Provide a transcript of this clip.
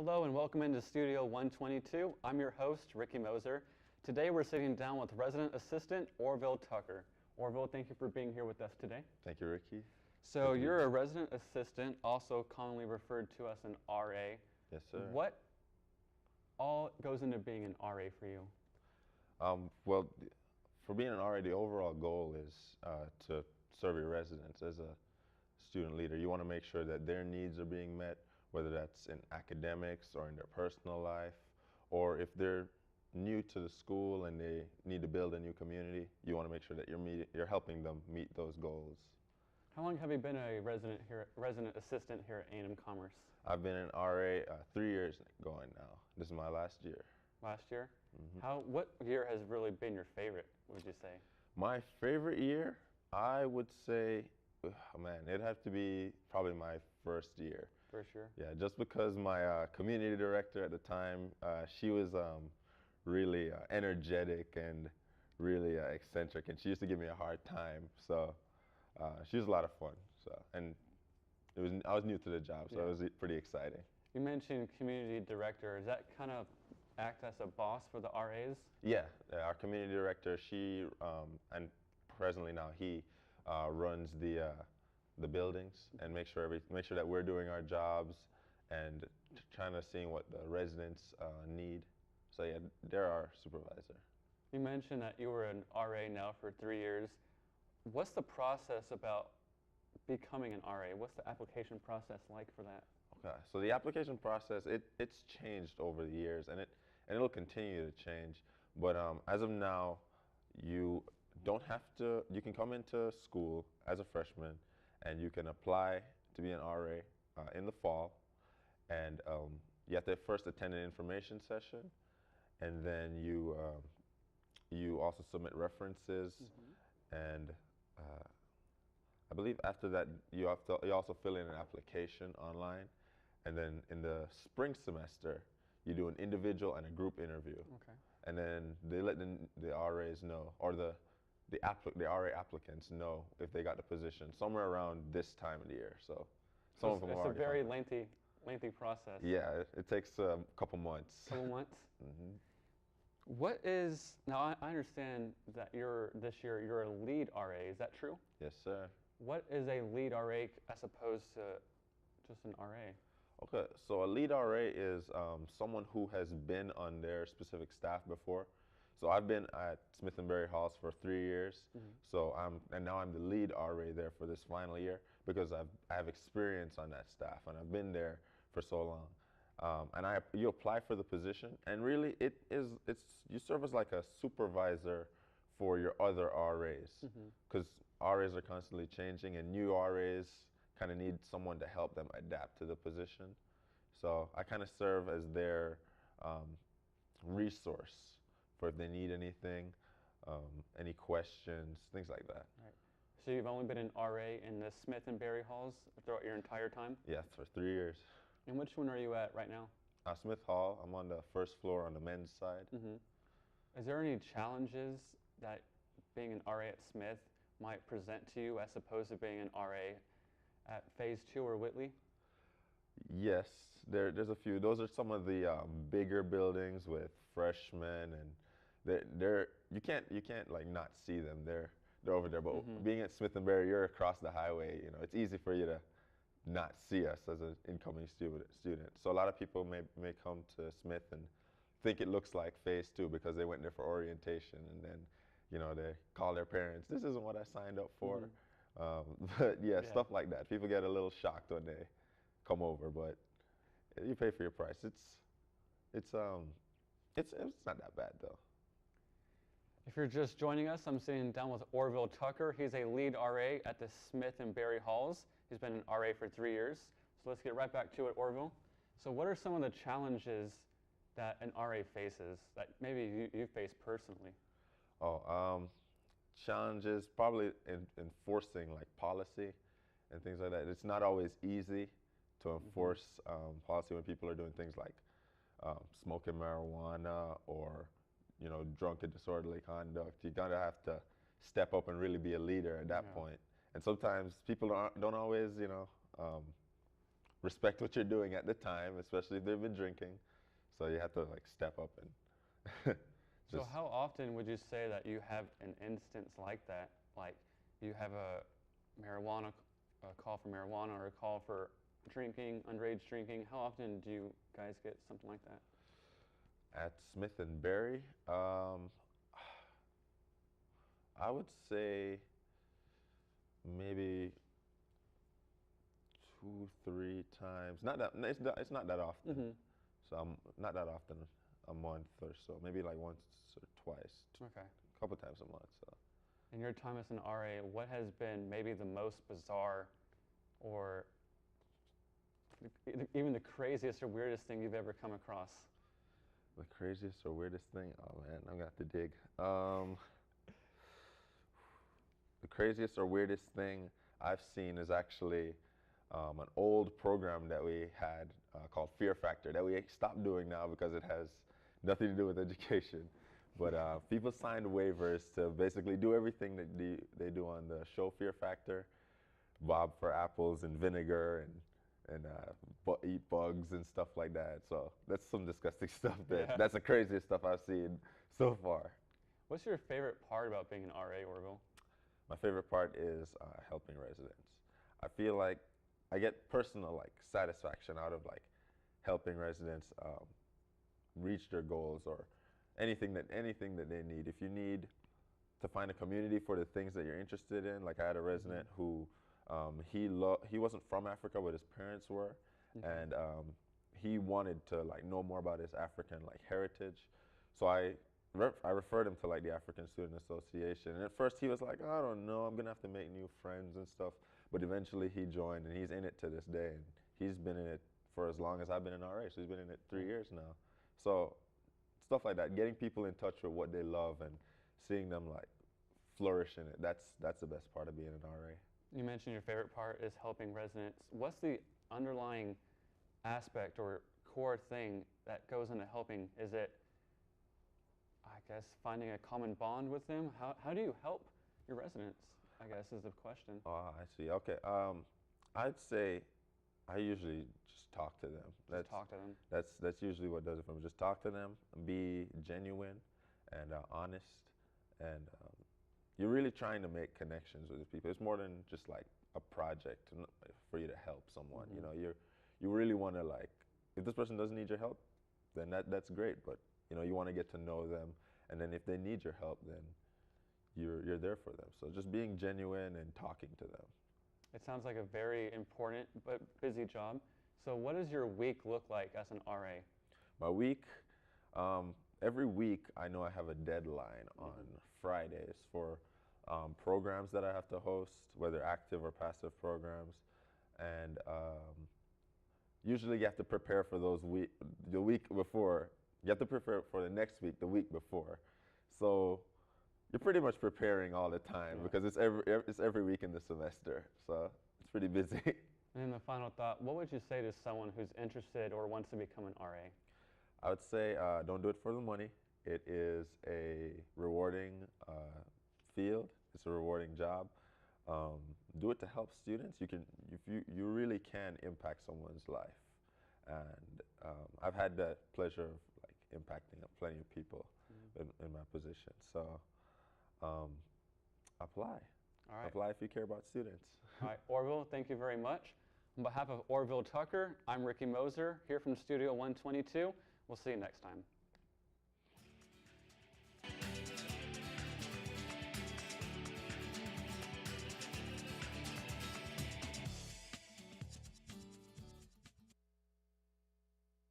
Hello and welcome into Studio 122. I'm your host, Ricky Moser. Today we're sitting down with resident assistant Orville Tucker. Orville, thank you for being here with us today. Thank you, Ricky. So you're a resident assistant, also commonly referred to as an RA. Yes, sir. What all goes into being an RA for you? Well, for being an RA, the overall goal is to serve your residents as a student leader. You want to make sure that their needs are being met, whether that's in academics or in their personal life, or if they're new to the school and they need to build a new community, you want to make sure that you're helping them meet those goals. How long have you been a resident assistant here at A&M Commerce? I've been an RA 3 years going now. This is my last year. Last year? Mm-hmm. What year has really been your favorite, would you say? My favorite year, I would say, oh man, it'd have to be probably my first year. First year? Yeah, just because my community director at the time, she was really energetic and really eccentric, and she used to give me a hard time. So she was a lot of fun. So, and I was new to the job, so it was pretty exciting. You mentioned community director. Does that kind of act as a boss for the RAs? Yeah, our community director, she and presently now he runs the buildings and make sure that we're doing our jobs and trying to see what the residents need. So yeah, they're our supervisor. You mentioned that you were an RA now for 3 years. What's the process about becoming an RA? What's the application process like for that? Okay, so the application process, it's changed over the years, and it'll continue to change. But as of now, you don't have to. You can come into school as a freshman, and you can apply to be an RA in the fall, and you have to first attend an information session, and then you also submit references, and I believe after that you also fill in an application online, and then in the spring semester you do an individual and a group interview. Okay. And then they let the RAs know, or the RA applicants know if they got the position somewhere around this time of the year. So some of them are. It's a very lengthy process. Yeah, it takes a couple months. Couple months. Mm-hmm. What is now? I understand that this year you're a lead RA. Is that true? Yes, sir. What is a lead RA as opposed to just an RA? Okay, so a lead RA is someone who has been on their specific staff before. So I've been at Smith and Berry Halls for 3 years. So now I'm the lead RA there for this final year because I have experience on that staff and I've been there for so long. And you apply for the position, and really you serve as like a supervisor for your other RAs, because RAs are constantly changing and new RAs kind of need someone to help them adapt to the position. So I kind of serve as their resource for if they need anything, any questions, things like that. Right. So you've only been an RA in the Smith and Berry Halls throughout your entire time? Yeah, for 3 years. And which one are you at right now? Smith Hall. I'm on the first floor on the men's side. Is there any challenges that being an RA at Smith might present to you as opposed to being an RA at Phase 2 or Whitley? Yes, there's a few. Those are some of the bigger buildings with freshmen, and you can't like not see them. They're over there. But being at Smith and Berry, you're across the highway. You know, it's easy for you to not see us as an incoming student. So a lot of people may come to Smith and think it looks like Phase 2 because they went there for orientation, and then they call their parents. This isn't what I signed up for. But yeah, stuff like that. People get a little shocked when they come over, but you pay for your price. It's not that bad though. If you're just joining us, I'm sitting down with Orville Tucker. He's a lead RA at the Smith and Berry Halls. He's been an RA for 3 years. So let's get right back to it, Orville. So what are some of the challenges that an RA faces that maybe you face personally? Challenges probably in enforcing like policy and things like that. It's not always easy to enforce policy when people are doing things like smoking marijuana or drunk and disorderly conduct. You gotta have to step up and really be a leader at that point. And sometimes people don't always respect what you're doing at the time, especially if they've been drinking. So you have to like step up and So just. how often would you say that you have an instance like that? Like you have a call for marijuana or a call for drinking, underage drinking. How often do you guys get something like that? At Smith and Berry, I would say maybe 2, 3 times. Not that it's not that often. Mm-hmm. So I'm not that often, a month or so. Maybe like once or twice, Okay. a couple times a month. So In your time as an RA, what has been maybe the most bizarre or even the craziest or weirdest thing you've ever come across? the craziest or weirdest thing? Oh man, I'm gonna have to dig. The craziest or weirdest thing I've seen is actually an old program that we had called Fear Factor that we stopped doing now because it has nothing to do with education. But people signed waivers to basically do everything that they do on the show Fear Factor, bob for apples and vinegar and eat bugs and stuff like that. So that's some disgusting stuff. That's the craziest stuff I've seen so far. What's your favorite part about being an RA, Orville? My favorite part is helping residents. I feel like I get personal like satisfaction out of like helping residents reach their goals or anything that they need. If you need to find a community for the things that you're interested in, like I had a resident who he wasn't from Africa, but his parents were, and he wanted to like know more about his African like heritage. So I referred him to like the African Student Association, and at first he was like, I don't know, I'm gonna have to make new friends and stuff. But eventually he joined, and he's in it to this day, and he's been in it for as long as I've been in RA. So he's been in it 3 years now. So stuff like that, getting people in touch with what they love and seeing them like flourish in it. That's the best part of being an RA. You mentioned your favorite part is helping residents. What's the underlying aspect or core thing that goes into helping? Is it, I guess, finding a common bond with them? How do you help your residents, I guess, is the question. Oh, I see. Okay. I'd say I usually just talk to them. Just talk to them. That's usually what does it for me. Just talk to them, be genuine and honest, and you're really trying to make connections with these people. It's more than just like a project for you to help someone. You know, you really want to like, if this person doesn't need your help, then that's great. But you know, you want to get to know them, and then if they need your help, then you're there for them. So just being genuine and talking to them. It sounds like a very important but busy job. So what does your week look like as an RA? My week, every week I know I have a deadline on Fridays for programs that I have to host, whether active or passive programs. And usually you have to prepare for those the week before. You have to prepare for the next week, the week before. So you're pretty much preparing all the time because it's every week in the semester. So it's pretty busy. And then the final thought, what would you say to someone who's interested or wants to become an RA? I would say don't do it for the money. It is a rewarding field. It's a rewarding job. Do it to help students. You really can impact someone's life. And I've had the pleasure of like impacting plenty of people in my position. So apply. All right. Apply if you care about students. All right, Orville, thank you very much. On behalf of Orville Tucker, I'm Ricky Moser here from Studio 122. We'll see you next time.